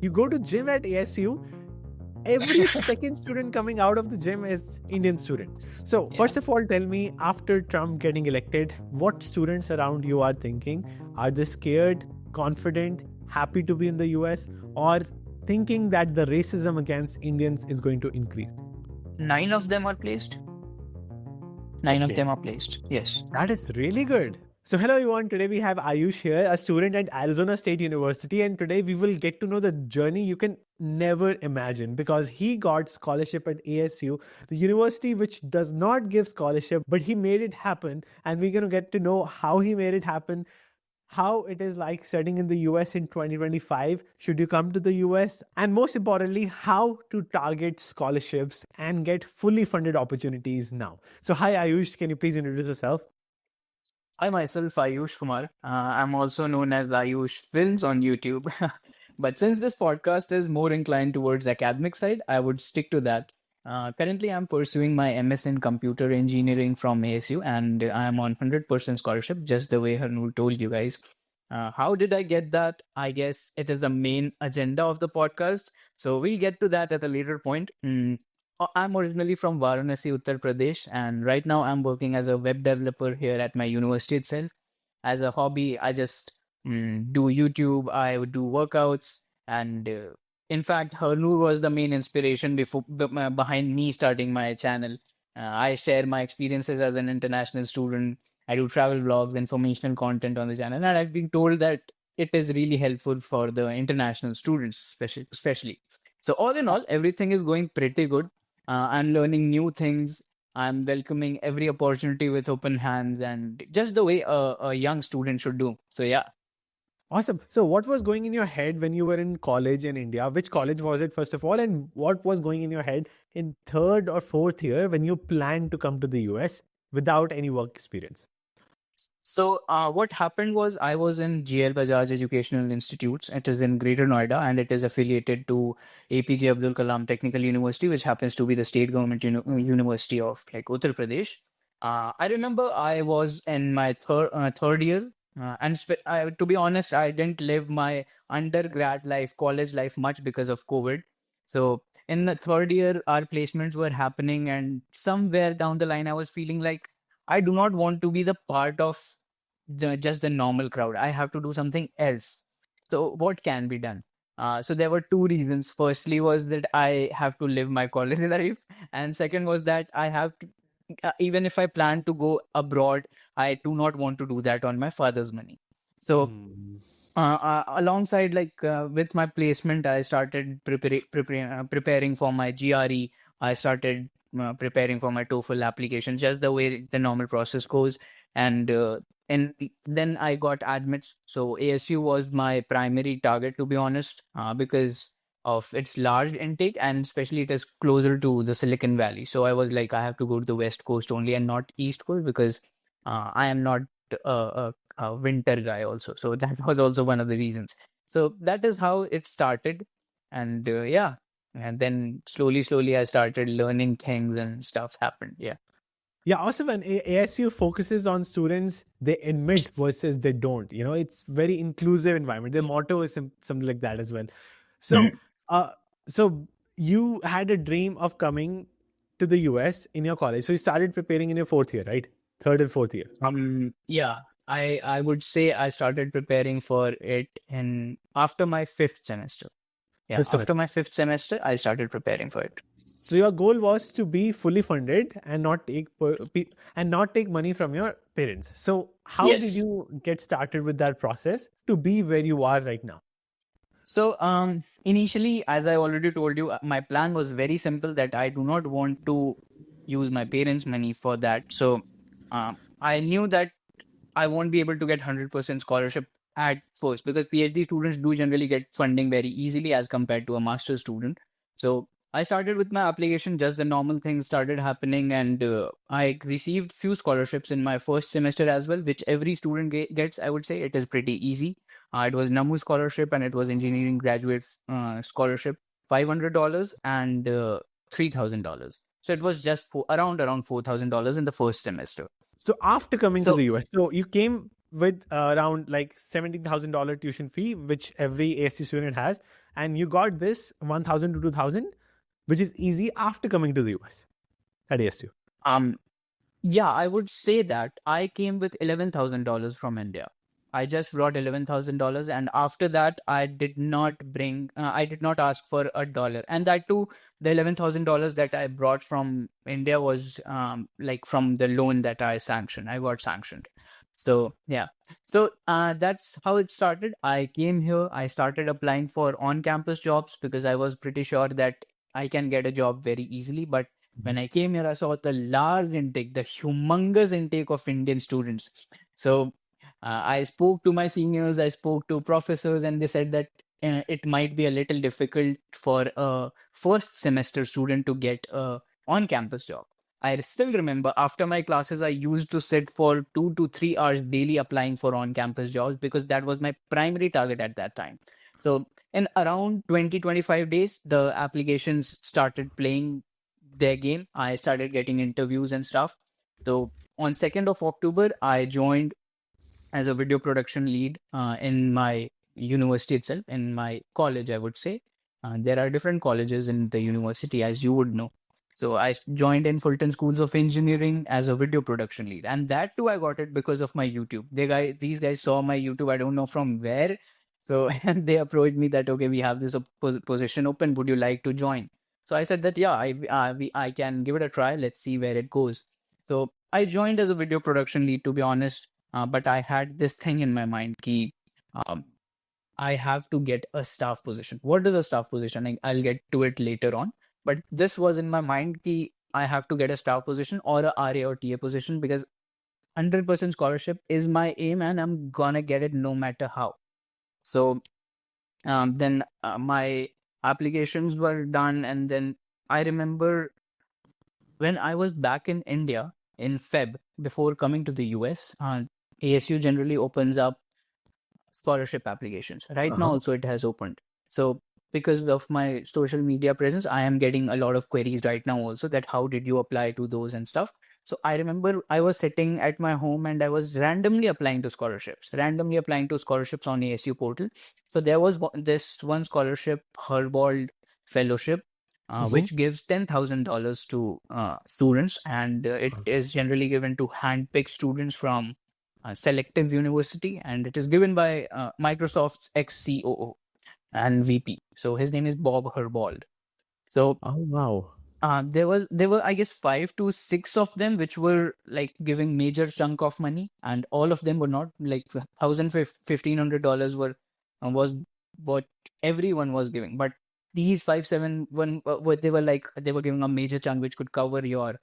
You go to gym at ASU, every second student coming out of the gym is Indian student. So Yeah. first of all, tell me, after Trump getting elected, what students around you are thinking? Are they scared, confident, happy to be in the US, or thinking that the racism against Indians is going to increase? 9 of them are placed. 9 of them Okay, are placed. Yes. that is really good. So, hello everyone. Today we have Aayush here, a student at Arizona State University, and today we will get to know the journey you can never imagine because he got scholarship at ASU, the university which does not give scholarship, but he made it happen. And we're going to get to know how he made it happen, how it is like studying in the US in 2025. Should you come to the US? And most importantly, how to target scholarships and get fully funded opportunities now. So, hi Ayush, can you please introduce yourself? I myself, Ayush Kumar. I'm also known as Ayush Films on YouTube. But since this podcast is more inclined towards academic side, I would stick to that. Currently, I'm pursuing my MS in Computer Engineering from ASU, and I'm on 100% scholarship, just the way Harnoor told you guys. How did I get that? I guess it is the main agenda of the podcast. So we'll get to that at a later point. I'm originally from Varanasi, Uttar Pradesh, and right now I'm working as a web developer here at my university itself. As a hobby, I just do YouTube, I would do workouts, and in fact, Harnoor was the main inspiration behind me starting my channel. I share my experiences as an international student. I do travel vlogs, informational content on the channel, and I've been told that it is really helpful for the international students, especially. So all in all, everything is going pretty good. I'm learning new things. I'm welcoming every opportunity with open hands and just the way a young student should do. So, yeah. Awesome. So, what was going in your head when you were in college in India? Which college was it, first of all? And what was going in your head in third or fourth year when you planned to come to the US without any work experience? So, what happened was I was in GL Bajaj Educational Institutes. It is in Greater Noida and it is affiliated to APJ Abdul Kalam Technical University, which happens to be the state government university of like Uttar Pradesh. I remember I was in my third year, to be honest, I didn't live my undergrad life, college life much because of COVID. So, in the third year, our placements were happening, and somewhere down the line, I was feeling like I do not want to be the part of just the normal crowd. I have to do something else. So what can be done? So there were two reasons. Firstly was that I have to live my college life, and second was that I have to, even if I plan to go abroad, I do not want to do that on my father's money. So Hmm. alongside with my placement, I started preparing for my GRE. I started preparing for my TOEFL application, just the way the normal process goes. And then I got admits. So ASU was my primary target, to be honest, because of its large intake, and especially it is closer to the Silicon Valley. So I was like, I have to go to the West Coast only and not East Coast, because I am not a winter guy also. So that was also one of the reasons. So that is how it started. And yeah, and then slowly I started learning things and stuff happened. Yeah. Yeah, also when ASU focuses on students, they admit versus they don't. You know, it's very inclusive environment. Their motto is something like that as well. So, Mhm. uh, so you had a dream of coming to the US in your college. So you started preparing in your fourth year, right? Third and fourth year. Yeah, I would say I started preparing for it in after my fifth semester. Yeah, Fifth after semester. my fifth semester, I started preparing for it. So your goal was to be fully funded and not take money from your parents. So how did Yes. you get started with that process to be where you are right now? So, initially, as I already told you, my plan was very simple, that I do not want to use my parents' money for that. So, I knew that I won't be able to get 100% scholarship at first, because PhD students do generally get funding very easily as compared to a master's student. So I started with my application, just the normal things started happening, and I received few scholarships in my first semester as well, which every student gets. I would say it is pretty easy. It was NAMU scholarship and it was engineering graduate scholarship, $500 and $3,000. So it was just around $4,000 in the first semester. So after coming to So the US, so you came with around like $17,000 tuition fee, which every ASU student has, and you got this 1,000 to 2,000, which is easy after coming to the US at ASU. Um, Yeah, I would say that I came with $11,000 from India. I just brought $11,000, and after that, I did not ask for a dollar. And that too, the $11,000 that I brought from India was like from the loan that I sanctioned. I got sanctioned. So yeah, so that's how it started. I came here. I started applying for on-campus jobs because I was pretty sure that I can get a job very easily. But when I came here, I saw the large intake, the humongous intake of Indian students. So I spoke to my seniors, I spoke to professors, and they said that it might be a little difficult for a first semester student to get a on-campus job. I still remember after my classes, I used to sit for 2 to 3 hours daily applying for on-campus jobs because that was my primary target at that time. So in around 20-25 days, the applications started playing their game. I started getting interviews and stuff. So on 2nd of October, I joined as a video production lead in my university itself, in my college, I would say. There are different colleges in the university, as you would know. So I joined in Fulton Schools of Engineering as a video production lead, and that too I got it because of my YouTube. These guys saw my YouTube. I don't know from where. So and they approached me that okay, we have this position open. Would you like to join? So I said that yeah, I can give it a try. Let's see where it goes. So I joined as a video production lead. To be honest, but I had this thing in my mind ki um, I have to get a staff position. What is a staff position? I'll get to it later on. But this was in my mind ki I have to get a staff position or a RA or TA position because 100% scholarship is my aim and I'm gonna get it no matter how. So then my applications were done, and then I remember when I was back in India in Feb before coming to the US, ASU generally opens up scholarship applications. Right now, Uh-huh. also it has opened. So because of my social media presence, I am getting a lot of queries right now also that how did you apply to those and stuff. So I remember I was sitting at my home and I was randomly applying to scholarships on ASU portal. So there was this one scholarship, Herbold Fellowship, Mm-hmm. which gives $10,000 to students, and it is generally given to handpicked students from selective university, and it is given by Microsoft's ex-COO and VP. So his name is Bob Herbold. So Oh, wow. there were I guess 5 to 6 of them which were like giving major chunk of money, and all of them were not like $1,500 were was what everyone was giving, but these 5 7 1 they were giving a major chunk which could cover your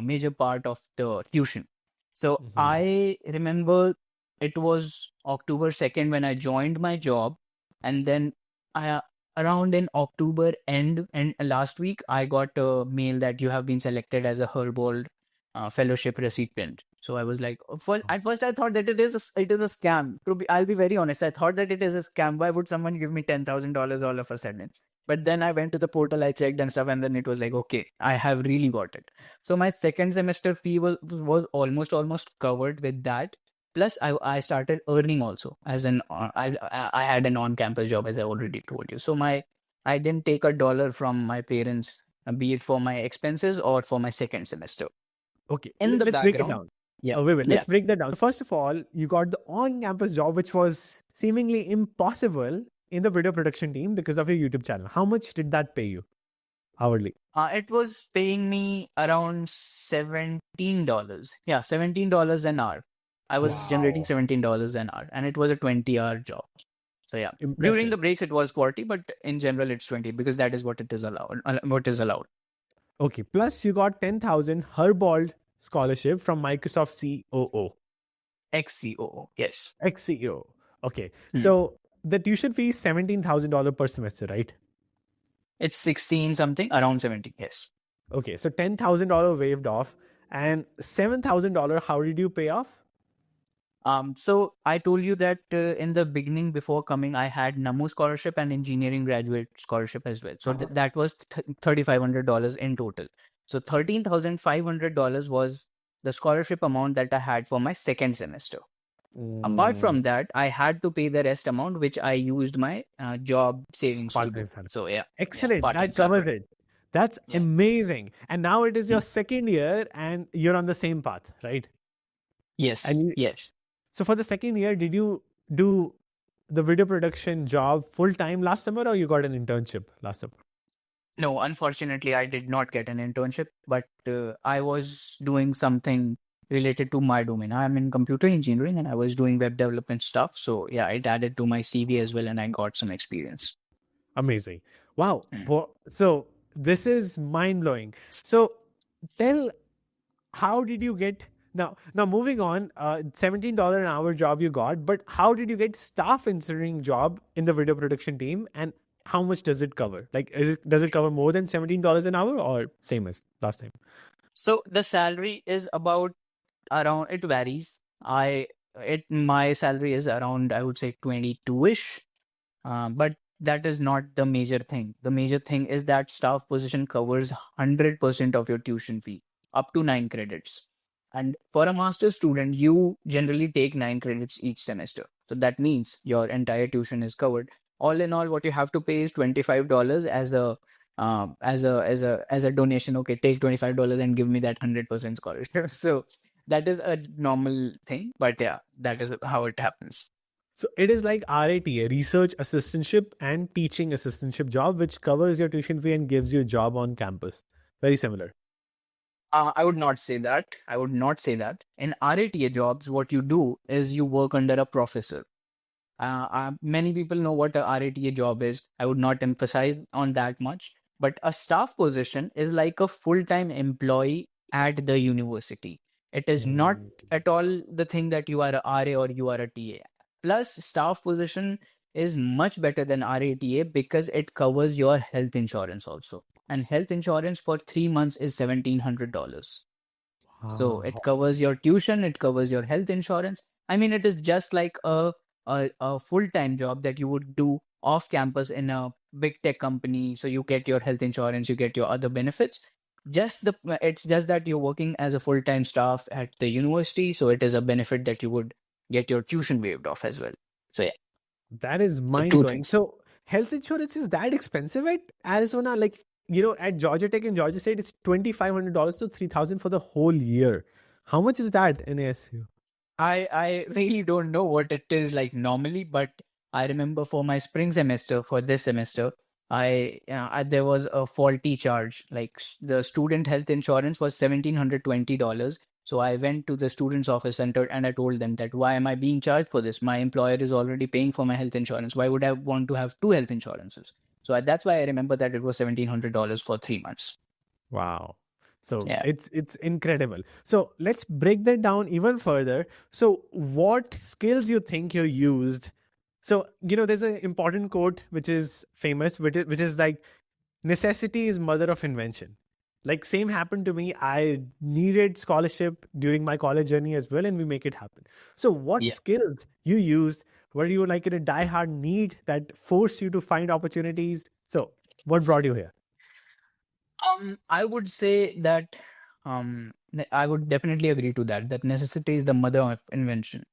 major part of the tuition. So Mm-hmm. I remember it was October 2nd when I joined my job, and then I around in October end and last week, I got a mail that you have been selected as a Herbold fellowship recipient. So I was like, at first I thought that it is a scam. I'll be very honest. I thought that it is a scam. Why would someone give me $10,000 all of a sudden? But then I went to the portal, I checked and stuff, and then it was like, okay, I have really got it. So my second semester fee was almost covered with that. Plus, I started earning also as I had an on-campus job, as I already told you. So I didn't take a dollar from my parents, be it for my expenses or for my second semester. Okay, In the let's break it background, down. yeah, Wait, yeah. let's break that down. So first of all, you got the on-campus job, which was seemingly impossible in the video production team because of your YouTube channel. How much did that pay you hourly? It was paying me around $17. Yeah, $17 an hour. I was generating Wow. $17 an hour, and it was a 20-hour job. So yeah, during Impressive. the breaks it was 40, but in general it's 20 because that is what it is allowed. What is allowed. Okay, plus you got 10,000 Herbold scholarship from Microsoft COO, XCOO, yes. ex-CEO. Okay, Hmm. so the tuition fee is $17,000 per semester, right? It's 16 something, around 17, yes. Okay, so $10,000 waived off, and $7,000. How did you pay off? So I told you that in the beginning before coming, I had NAMU scholarship and engineering graduate scholarship as well. So that was $3,500 in total. So $13,500 was the scholarship amount that I had for my second semester. Apart Mm, from that, I had to pay the rest amount, which I used my job savings to part-time do. salary. So yeah, yeah, Excellent. part-time That covers salary. it. That's Yeah. amazing. And now it is Hmm. your second year and you're on the same path, right? And Yes, you, yes. so for the second year, did you do the video production job full time last summer or you got an internship last summer? No, unfortunately, I did not get an internship, but I was doing something related to my domain. I'm in computer engineering and I was doing web development stuff. So yeah, it added to my CV as well, and I got some experience. Amazing. Wow. Hmm. So this is mind blowing. So tell, how did you get now moving on, $17 an hour job you got, but how did you get staff engineering job in the video production team, and how much does it cover? Like, does it cover more than $17 an hour or same as last time? So the salary is about around, it varies. My salary is around, I would say, 22-ish. But that is not the major thing. The major thing is that staff position covers 100% of your tuition fee, up to 9 credits. And for a master's student, you generally take 9 credits each semester. So that means your entire tuition is covered. All in all, what you have to pay is $25 as a donation. Okay, take $25 and give me that 100% scholarship. So that is a normal thing, but yeah, that is how it happens. So it is like RATA, research assistantship and teaching assistantship job, which covers your tuition fee and gives you a job on campus. Very similar. I would not say that. I would not say that. In RATA jobs, what you do is you work under a professor. Many people know what a RATA job is. I would not emphasize on that much. But a staff position is like a full-time employee at the university. It is not Mm. at all the thing that you are a RA or you are a TA. Plus, staff position is much better than RATA because it covers your health insurance also. And health insurance for 3 months is $1,700. So it Wow. covers your tuition, it covers your health insurance. I mean, it is just like a full-time job that you would do off campus in a big tech company. So you get your health insurance, you get your other benefits. It's just that you're working as a full-time staff at the university, so it is a benefit that you would get your tuition waived off as well. So yeah, That is so mind two blowing. things. So, health insurance is that expensive at Arizona? Like, at Georgia Tech and Georgia State, it's $2,500 to 3,000 for the whole year. How much is that in ASU? I really don't know what it is like normally, but I remember for my spring semester, for this semester, there was a faulty charge. Like the student health insurance was $1,720. So I went to the student's office center and I told them that why am I being charged for this? My employer is already paying for my health insurance. Why would I want to have two health insurances? So that's why I remember that it was $1,700 for 3 months. Wow. So Yeah. it's incredible. So let's break that down even further. So what skills you think you used? So there's an important quote which is famous, which is like, necessity is mother of invention. Like, same happened to me. I needed scholarship during my college journey as well, and we make it happen. So what Yeah. skills you used? Were you like in a diehard need that forced you to find opportunities? So what brought you here? I would say that I would definitely agree to that. That necessity is the mother of invention.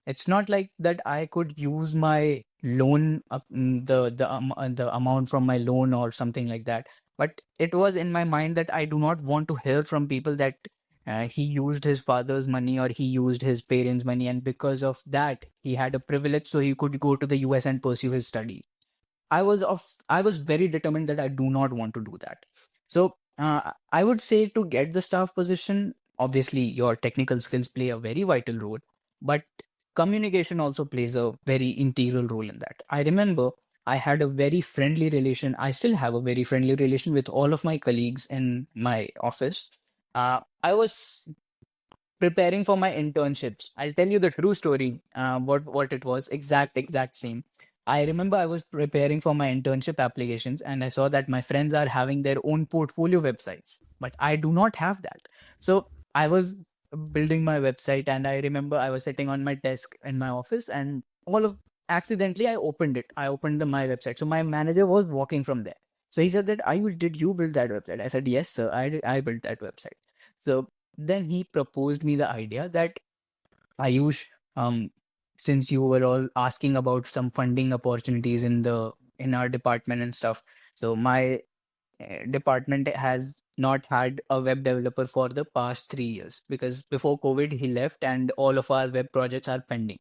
It's not like that I could use my loan, the amount from my loan or something like that. But it was in my mind that I do not want to hear from people that he used his father's money or he used his parents' money, and because of that he had a privilege, so he could go to the US and pursue his study. I was very determined that I do not want to do that. So I would say to get the staff position, obviously your technical skills play a very vital role, but communication also plays a very integral role in that. I remember I had a very friendly relation. I still have a very friendly relation with all of my colleagues in my office. I was preparing for my internships. I'll tell you the true story. What it was, exact same. I remember I was preparing for my internship applications, and I saw that my friends are having their own portfolio websites, but I do not have that. So I was building my website, and I remember I was sitting on my desk in my office, and all of accidentally I opened it. I opened my website. So my manager was walking from there. So he said that did you build that website? I said yes, sir. I built that website. So then he proposed me the idea that Ayush, since you were all asking about some funding opportunities in our department and stuff. So my department has not had a web developer for the past 3 years, because before COVID he left and all of our web projects are pending.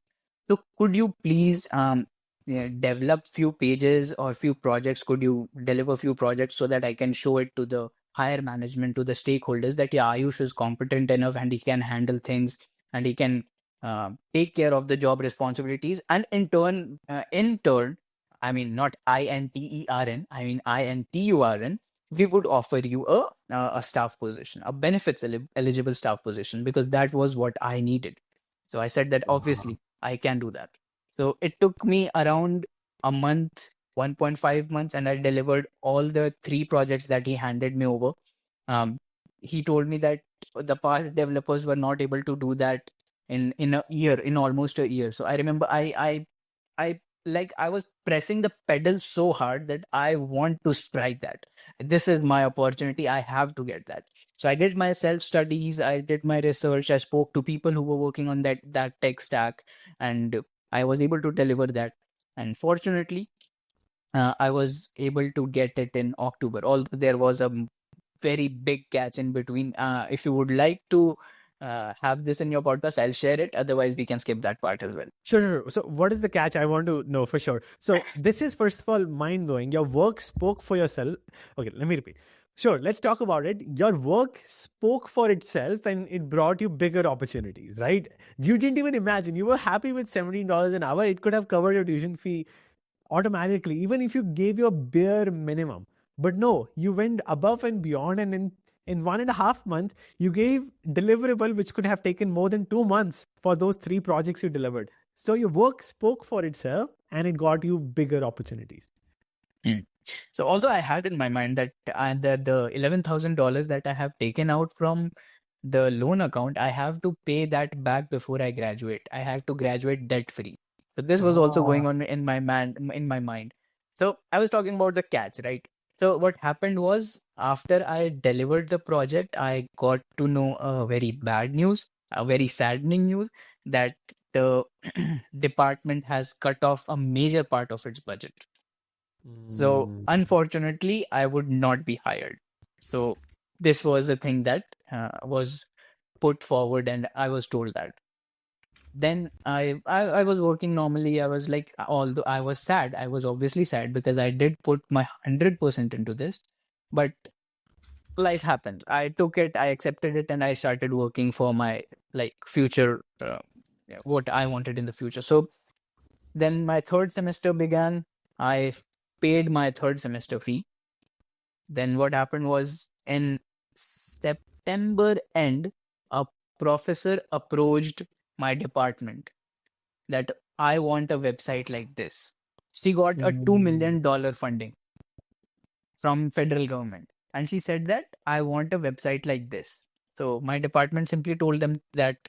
So could you please yeah, develop few pages or few projects? Could you deliver few projects so that I can show it to the higher management, to the stakeholders, that yeah, Ayush is competent enough and he can handle things, and he can take care of the job responsibilities, and in turn, I mean not INTERN, I mean INTURN, we would offer you a staff position, a benefits eligible staff position, because that was what I needed. So I said that Wow. obviously I can do that. So it took me around a month, 1.5 months, and I delivered all the three projects that he handed me over. Um, he told me that the past developers were not able to do that in a year, in almost a year. So I remember I like I was pressing the pedal so hard that I want to strike that. This is my opportunity. I have to get that. So I did my self studies. I did my research. I spoke to people who were working on that tech stack, and I was able to deliver that. And fortunately, I was able to get it in October. Although there was a very big catch in between. If you would like to have this in your podcast, I'll share it. Otherwise, we can skip that part as well. Sure, sure, sure. So, what is the catch? I want to know for sure. So, this is first of all mind blowing. Your work spoke for yourself. Okay, let me repeat. Sure, let's talk about it. Your work spoke for itself and it brought you bigger opportunities, right? You didn't even imagine. You were happy with $17 an hour. It could have covered your tuition fee automatically, even if you gave your bare minimum. But no, you went above and beyond, and in 1.5 months, you gave deliverable which could have taken more than 2 months for those three projects you delivered. So your work spoke for itself and it got you bigger opportunities. Mm. So although I had in my mind that the $11,000 that I have taken out from the loan account, I have to pay that back before I graduate. I have to graduate debt free. So this was also going Ah. on in my mind. So I was talking about the catch, right? So what happened was, after I delivered the project, I got to know a very bad news, a very saddening news, that the department has cut off a major part of its budget. So Mm. unfortunately, I would not be hired. So this was the thing that was put forward, and I was told that. Then I was working normally. I was like, although I was sad, I was obviously sad because I did put my 100% into this, but life happens. I took it, I accepted it, and I started working for my like future, yeah, what I wanted in the future. So then my third semester began. I paid my third semester fee. Then what happened was, in September end, a professor approached my department that I want a website like this. She got a $2 Mm. million funding from federal government. And she said that I want a website like this. So my department simply told them that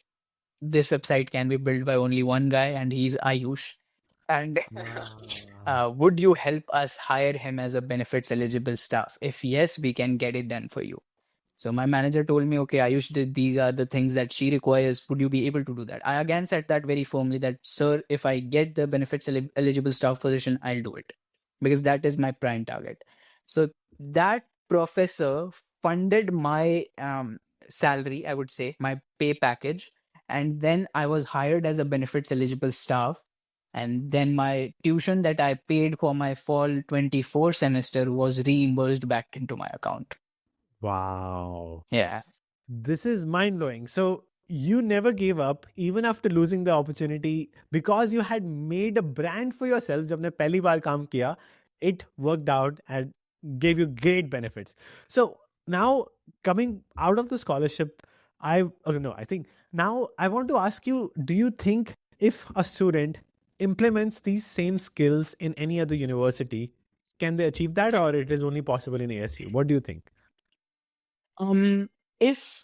this website can be built by only one guy, and he's Ayush. And Wow. would you help us hire him as a benefits eligible staff? If yes, we can get it done for you. So my manager told me, okay, Ayush, these are the things that she requires. Would you be able to do that? I again said that very firmly, that, sir, if I get the benefits eligible staff position, I'll do it, because that is my prime target. So that professor funded my salary, I would say, my pay package. And then I was hired as a benefits eligible staff. And then my tuition that I paid for my fall 24 semester was reimbursed back into my account. Wow. Yeah. This is mind blowing. So you never gave up even after losing the opportunity because you had made a brand for yourself. जब ने पहली बार काम किया, it worked out and gave you great benefits. So now coming out of the scholarship, I think now I want to ask you: do you think if a student implements these same skills in any other university, can they achieve that, or it is only possible in ASU? What do you think? Um, if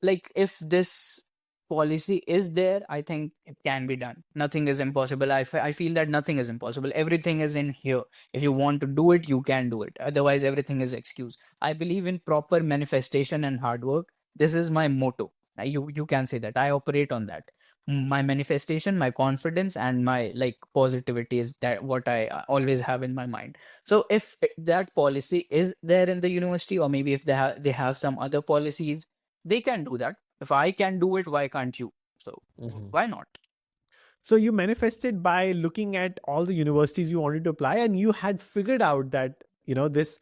if this policy is there, I think it can be done. Nothing is impossible. I feel that nothing is impossible. Everything is in here. If you want to do it, you can do it. Otherwise, everything is excuse. I believe in proper manifestation and hard work. This is my motto. You can say that. I operate on that. my manifestation, my confidence, and my like positivity is that what I always have in my mind. So if that policy is there in the university, or maybe if they have some other policies, they can do that. If I can do it, why can't you? So Mhm. why not? So you manifested by looking at all the universities you wanted to apply, and you had figured out that this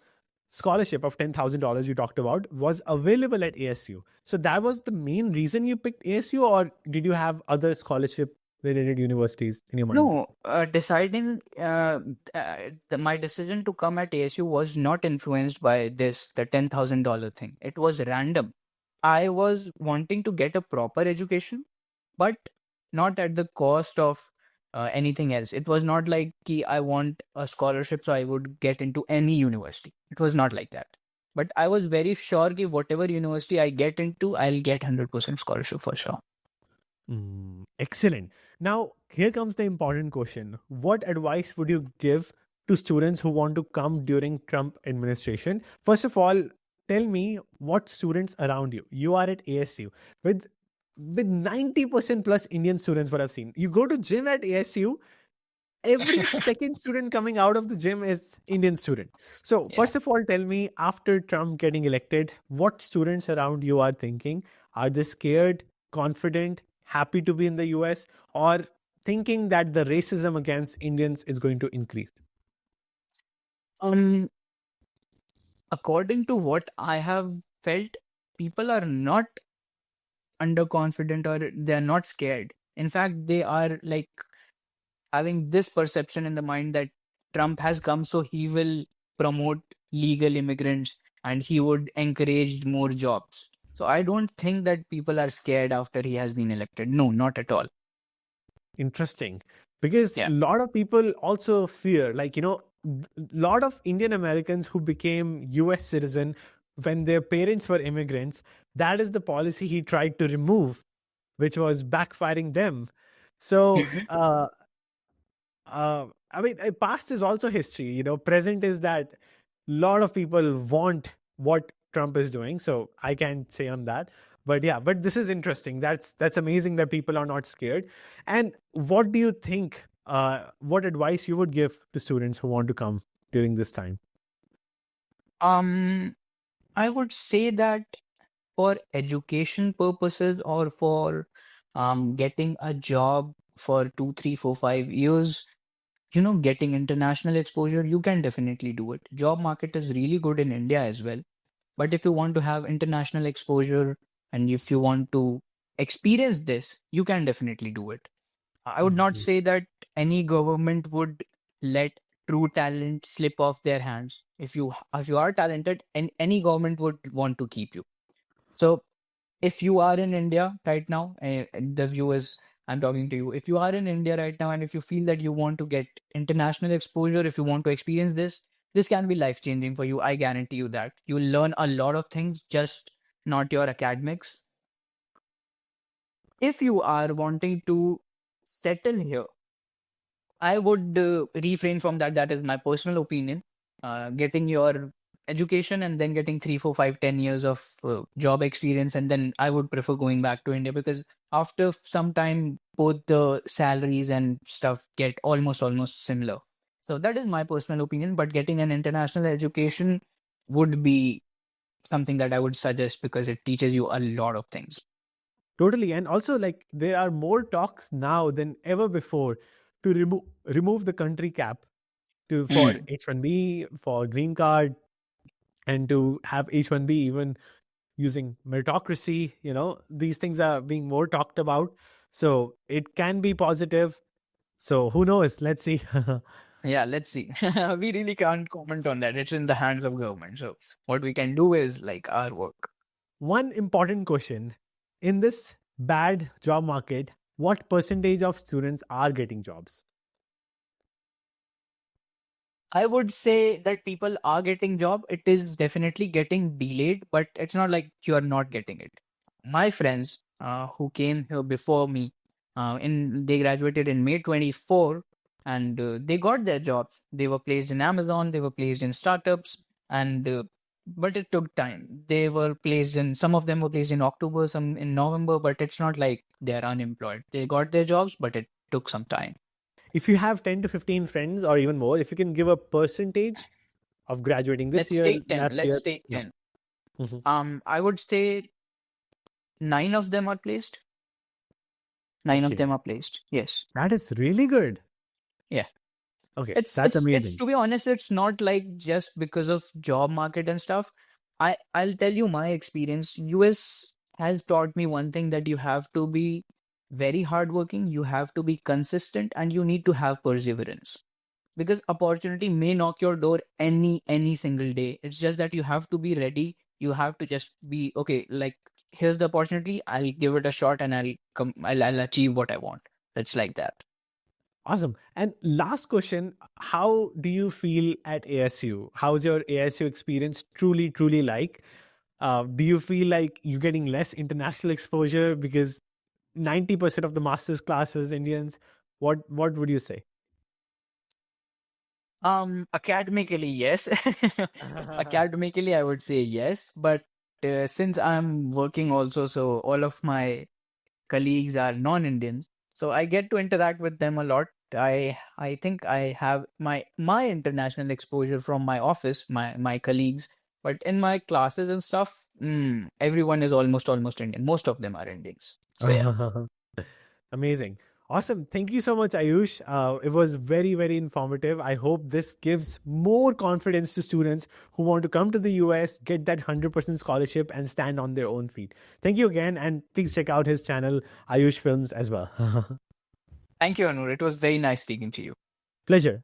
scholarship of $10,000 you talked about was available at ASU. So that was the main reason you picked ASU, or did you have other scholarship related universities in your mind? No, deciding my decision to come at ASU was not influenced by the $10,000 thing. It was random. I was wanting to get a proper education, but not at the cost of anything else. It was not like ki, I want a scholarship, so I would get into any university. It was not like that. But I was very sure that whatever university I get into, I'll get 100% scholarship for sure. Excellent. Now, here comes the important question. What advice would you give to students who want to come during Trump administration? First of all, tell me what students around you. You are at ASU with 90% plus Indian students, what I've seen. You go to gym at ASU, every second student coming out of the gym is Indian student. So Yeah. first of all, tell me, after Trump getting elected, what students around you are thinking? Are they scared, confident, happy to be in the US, or thinking that the racism against Indians is going to increase? Um, According to what I have felt, people are not underconfident or they are not scared. In fact, they are like having this perception in the mind that Trump has come, so he will promote legal immigrants and he would encourage more jobs. So I don't think that people are scared after he has been elected. No, not at all. Interesting. Because a Yeah. lot of people also fear, like, lot of Indian Americans who became US citizen when their parents were immigrants, that is the policy he tried to remove, which was backfiring them. So, Mhm. I mean, past is also history. Present is that a lot of people want what Trump is doing. So I can't say on that. But yeah, but this is interesting. That's amazing that people are not scared. And what do you think? What advice you would give to students who want to come during this time? Um, I would say that for education purposes or for getting a job for 2, 3, 4, 5 years, getting international exposure, you can definitely do it. Job market is really good in India as well. But if you want to have international exposure and if you want to experience this, you can definitely do it. I would not Mhm. say that any government would let true talent slip off their hands. If you are talented, and any government would want to keep you. So if you are in India right now, the viewers, I'm talking to you. If you are in India right now and if you feel that you want to get international exposure, if you want to experience this, this can be life changing for you. I guarantee you that. You'll learn a lot of things, just not your academics. If you are wanting to settle here, I would refrain from that. That is my personal opinion. Getting your education and then getting 3, 4, 5, 10 years of job experience, and then I would prefer going back to India because after some time, both the salaries and stuff get almost similar. So that is my personal opinion. But getting an international education would be something that I would suggest because it teaches you a lot of things. Totally. And also, like, there are more talks now than ever before to remove the country cap to for Hmm. H1B, for green card, and to have H1B even using meritocracy. These things are being more talked about. So it can be positive. So who knows? Let's see. Yeah, let's see. We really can't comment on that. It's in the hands of government. So what we can do is like our work. One important question: in this bad job market, what percentage of students are getting jobs? I would say that people are getting job. It is definitely getting delayed, but it's not like you are not getting it. My friends who came here before me, they graduated in May 24 and they got their jobs. They were placed in Amazon, they were placed in startups, and but it took time. They were placed in, some of them were placed in October, some in November, but it's not like they're unemployed. They got their jobs, but it took some time. If you have 10 to 15 friends or even more, if you can give a percentage of graduating this Let's year, take 10. last year. Let's take Yeah. 10. Mhm. I would say nine of them are placed. Nine of Okay. them are placed. Yes. That is really good. Yeah. Okay. It's That's it's it's amazing. to be honest, it's not like just because of job market and stuff. I'll tell you my experience. US has taught me one thing, that you have to be very hardworking, you have to be consistent, and you need to have perseverance. Because opportunity may knock your door any single day. It's just that you have to be ready. You have to just be okay. Like, here's the opportunity. I'll give it a shot, and I'll come. I'll achieve what I want. It's like that. Awesome. And last question, how do you feel at ASU? How's your ASU experience truly like? Do you feel like you're getting less international exposure because 90% of the master's classes Indians? What would you say? Academically, yes. Academically, I would say yes, but since I'm working also, so all of my colleagues are non-Indians, so I get to interact with them a lot. I think I have my international exposure from my office, my colleagues, but in my classes and stuff, everyone is almost Indian. Most of them are Indians. So yeah. Amazing. Awesome. Thank you so much, Ayush. It was very informative. I hope this gives more confidence to students who want to come to the US, get that 100% scholarship, and stand on their own feet. Thank you again. And please check out his channel, Ayush Films, as well. Thank you, Anur. It was very nice speaking to you. Pleasure.